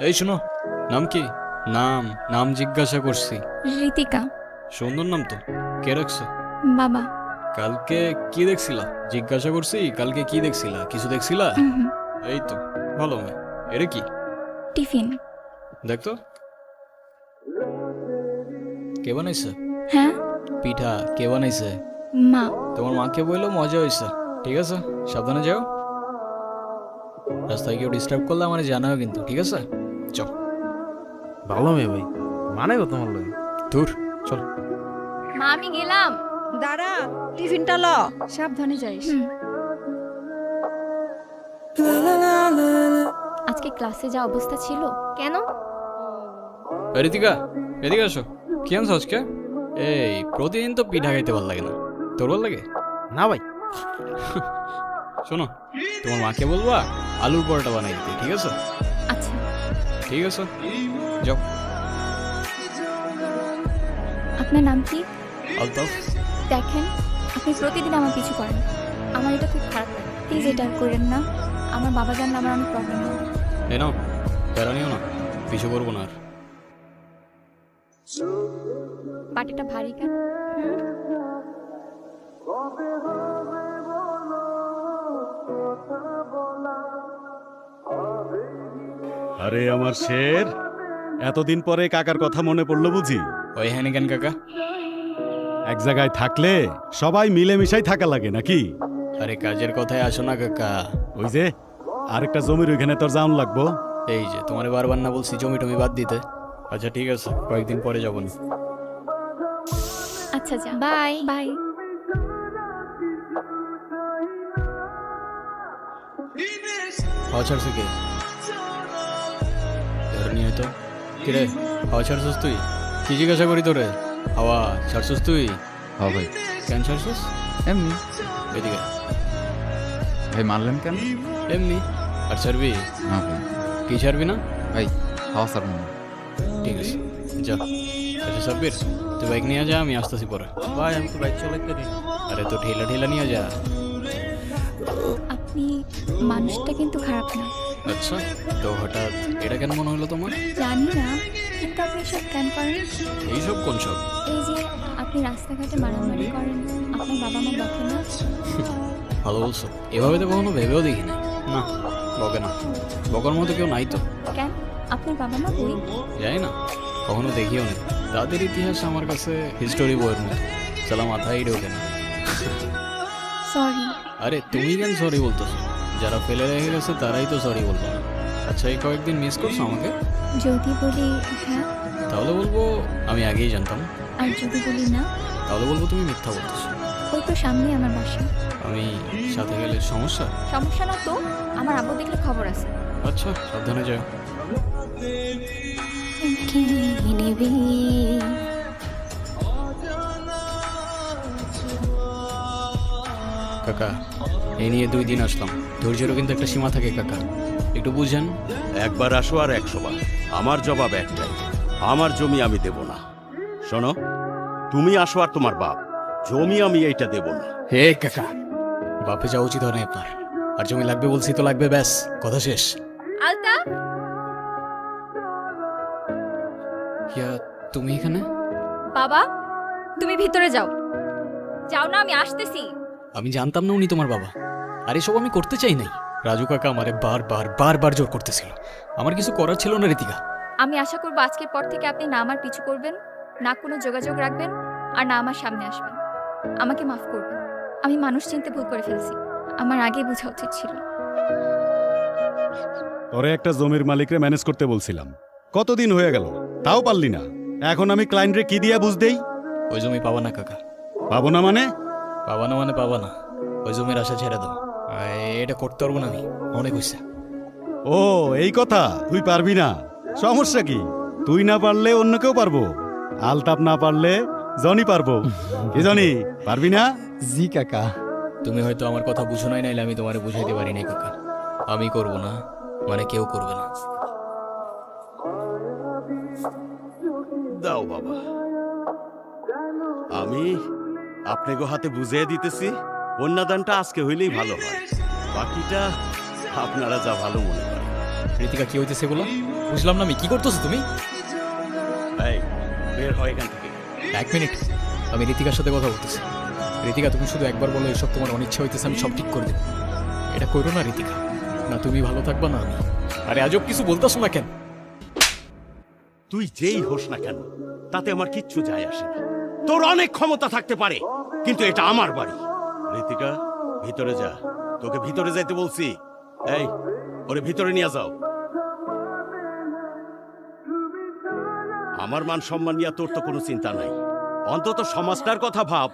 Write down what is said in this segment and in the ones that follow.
এই শোনো, নাম কি? নাম নাম জিজ্ঞাসা করছি। ঋতিকা। সুন্দর নাম তো। কে রাখছো? বাবা। কালকে কি দেখছিলা? জিজ্ঞাসা করছি কালকে কি দেখছিলা? কিছু দেখছিলা? হুম। এই তো, ভালো মেয়ে। এটা কি? টিফিন। দেখতো কে বানাইছে? হ্যাঁ। পিঠা কে বানাইছে? মা। তোমার মাকে বললো মজা হয়েছে। ঠিক আছে, সাবধানে যাও। রাস্তায় কেউ ডিস্টার্ব করলে আমার জানাও কিন্তু, ঠিক আছে? চল। ভালো মেয়ে ভাই, মানে কত তোমার লাগে। দূর, চল। মা আমি গেলাম। দাঁড়া, টিফিনটা ল। সাবধানে যাইস। আজকে ক্লাসে যা অবস্থা ছিল। কেন? এই ঋতিকা, এদিকে আসো। কি আনছো আজকে? এই প্রতিদিন তো পিঠা খাইতে ভালো লাগে না, তোর ভালো লাগে? না ভাই, শোনো, তোমার মাকে বলবা আলুর পরোটা বানাই দিতে, ঠিক আছে? আচ্ছা। ঠিক আছে, যাও। আপনার নাম কি? আলতাফ। দেখেন, আপনি প্রতিদিন আমার পিছু করেন। আমার এটা খুব খারাপ লাগে। প্লিজ এটা আর করেন না। আমার বাবা জানলে আমার অনেক প্রবলেম হবে। এ নাও, প্যারা নিও না, পিছু করবো না আর। পাটিটা ভারী কেন? আরে আমার শের, এতদিন পরে কাকার কথা মনে পড়লো বুঝি? ওই হ্যানি কেন কাকা? এক জায়গায় থাকলে সবাই মিলেমিশাই থাকা লাগে নাকি? আরে কাজের কথায় আসো না কাকা। ওই যে আরেকটা জমির ওইখানে তোর জাম লাগবো। এই যে তোমার বারবার না বলছি জমি টমি বাদ দিতে। আচ্ছা ঠিক আছে, কয়েকদিন পরে যাবো না। আচ্ছা যা, বাই বাই। হাওয়া ছাড়ছে কে? ধরে নিয়ে তো। কিরে, হাওয়া ছাড়ছিস তুই? কি জিজ্ঞাসা করি তোরে? হাওয়া ছাড়ছিস তুই? হ্যাঁ ভাই, কেন ছাড়ছিস? এমনি। এদিকে। ভাই মারলেন কেন? এমনি। আর ছাড়বি? না ভাই, কি ছাড়বি না? ভাই হাওয়া স্যার মনে। ঠিক আছে, যা। আচ্ছা সাব্বির, তুই বাইক নিয়ে যা, আমি আসতেছি পরে। ভাই আমি তো বাইক চালাইতে দিই। আরে তো ঠেলা ঠেলা নিয়ে যা। আপনি মানুষটা কিন্তু খারাপ না। আচ্ছা, তো হঠাৎ এটা কেন মনে হলো তোমার? জানি না, কিন্তু আপনি এসব কেন করেন? এইসব কোন সব? এই যে আপনি রাস্তাঘাটে মারামারি করেন, আপনার বাবা মা দেখে না? ভালো বলছো, এভাবে তো কখনো ভেবেও দেখি নাই। না, বকে না, বকার মতো কেউ নাই তো। কেন? আপনার বাবা মা কই? জানি না, কখনো দেখিও না। তাদের ইতিহাস আমার কাছে হিস্টোরি বইয়ের মতো, সালা মাথায় ঢোকে না। সরি। আরে তুমি কেন সরি বলতেছো? যারা ফেলে রেখে গেছে তারাই তো সরি বলবো না। আচ্ছা, এই কয়েকদিন মিস করছো আমাকে? যদি বলি হ্যাঁ, তাহলে বলবো আমি আগেই জানতাম। আর যদি বলি না, তাহলে বলবো তুমি মিথ্যা বলতেছো। ওই তো সামনে আমার বাসা। আমি সাথে গেলে সমস্যা? সমস্যা না তো, আমার আব্বু দেখলে খবর আছে। আচ্ছা, সাবধানে যাও। কাকা, এই নিয়ে 2 দিন আসলাম, ধৈর্যেরও কিন্তু একটা সীমা থাকে কাকা, একটু বুঝেন। একবার আসো আর 100 বার। আমার জবাব একটাই, আমার জমি আমি দেব না। শোনো, তুমি আসো আর তোমার বাপ, জমি আমি এইটা দেব না। হে কাকা, বাপে যাওয়া উচিত হয় না আপনার। আর জমি লাগবে বলছি তো লাগবে, ব্যাস, কথা শেষ। আলতা। ইয়া, তুমি এখানে? বাবা, তুমি ভিতরে যাও। যাও না, আমি আসতেছি। আমি জানতাম না উনি তোমার বাবা। আর এসব আমি করতে চাই নাই। রাজু কাকা আমারে বারবার বারবার জোর করতেছিল। আমার কিছু করার ছিল না ঋতিকা। আমি আশা করব আজকের পর থেকে আপনি না আমার পিছু করবেন, না কোনো যোগাযোগ রাখবেন, আর না আমার সামনে আসবেন। আমাকে মাফ করবেন, আমি মানুষ চিনতে ভুল করে ফেলছি। আমার আগে বোঝা উচিত ছিল। তোরে একটা জমির মালিকরে ম্যানেজ করতে বলছিলাম, কতদিন হয়ে গেল, তাও পারলি না। এখন আমি ক্লায়েন্টরে কি দিয়া বুঝ দেই? ওই জমি পাবা না কাকা। পাবো না মানে? পাবা না মানে পাবা না। ওই জমির আশা ছেড়ে দাও। এটা করতে পারবো না আমি, অনেক হয়েছে। ও এই কথা, তুই পারবি না? সমস্যা কি? তুই না পারলে অন্য কেউ পারবো। আলতাপ না পারলে জনি পারবো। কি জনি, পারবি না? জি কাকা। তুমি হয়তো আমার কথা বুঝো নাই, নাইলে আমি তোমারে বুঝাইতে পারি নাই কাকা। আমি করব না মানে কেউ করবে না। দাও বাবা, আমি আপনাকে হাতে বুঝিয়ে দিতেছি। কন্যাদানটা আজকে হইলেই ভালো হয়, বাকিটা আপনারা যা ভালো মনে করেন। ঋতিকা কি হইতেছে বলো? বুঝলাম না আমি, কি করতেছো তুমি? এই বের হয় এখান থেকে। এক মিনিট, আমি ঋতিকার সাথে কথা বলতেছি। ঋতিকা, তুমি শুধু একবার বলো এসব তোমার অনিচ্ছা হইতেছে, আমি সব ঠিক করে দেবো। এটা করো না ঋতিকা, না তুমি ভালো থাকবা না আমি। আরে আজব কিছু বলতেছো না কেন? তুই যেই হোস না কেন তাতে আমার কিচ্ছু যায় আসে না। তোর অনেক ক্ষমতা থাকতে পারে, কিন্তু এটা আমার বাড়ি। ঋতিকা, ভিতরে যা, তোকে ভিতরে যাইতে বলছি। এই, ওরে ভিতরে নিয়ে যাও। আমার মান সম্মান নিয়ে তোর তো কোনো চিন্তা নাই, অন্তত সমাজটার কথা ভাব।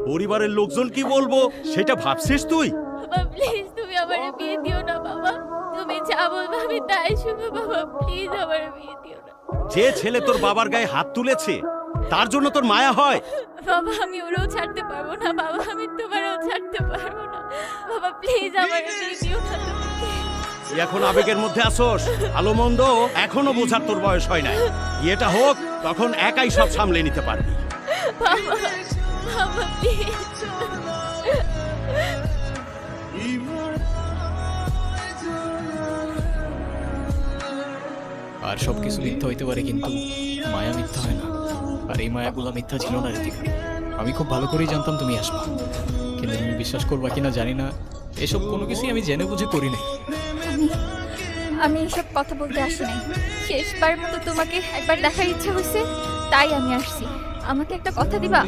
পরিবারের লোকজন কি বলবো সেটা ভাবছিস তুই? বাবা প্লিজ তুমি আমারে বিয়ে দিও না বাবা, তুমি যা বলবে আমি তাই শুনবো বাবা, প্লিজ আমারে বিয়ে দিও না যে ছেলে তোর বাবার গায়ে হাত তুলেছে তার জন্য তোর মায়া হয়? বাবা, আমি ওরেও ছাড়তে পারবো না বাবা, আমি তোমারও ছাড়তে পারবো না বাবা, প্লিজ আমারে বিয়ে দিও না তুমি। তুই এখন আবেগের মধ্যে আসোস, ভালো মন্দ এখনো বোঝার তোর বয়স হয় নাই। বিয়েটা হোক, তখন একাই সব সামলে নিতে পারবি। বাবা বাবা প্লিজ। আর সব কিছু মিথ্যা হইতে পারে, কিন্তু মায়া মিথ্যা হয় না। আর এই মায়াগুলো মিথ্যা ছিল না ঋতিকা। আমি খুব ভালো করেই জানতাম তুমি আসবা, কিন্তু তুমি বিশ্বাস করবা কিনা জানি না, এসব কোনো কিছুই আমি জেনে বুঝে করি নাই। আমি এসব কথা বলতে আসি নাই। শেষবার মতো তোমাকে একবার দেখার ইচ্ছা হয়েছে, তাই আমি আসছি। আমাকে একটা কথা দিবা?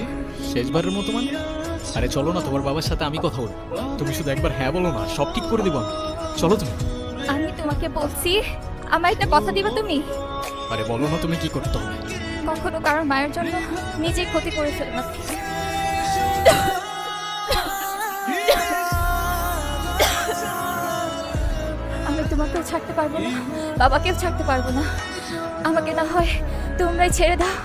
শেষবারের মতো মানে? আরে চলো না, তোমার বাবার সাথে আমি কথা বলবো। তুমি শুধু একবার হ্যাঁ বলো না, সব ঠিক করে দেবো আমি। চলো তুমি। আমি তোমাকে বলছি, আমার একটা কথা দিবা তুমি? আরে বলো না, তুমি কি করতে হবে? কখনো কারোর মায়ের জন্য নিজে ক্ষতি করে ফেলবা। আমি তোমাকেও ছাড়তে পারবো না, বাবাকেও ছাড়তে পারবো না। আমাকে না হয় তোমরাই ছেড়ে দাও।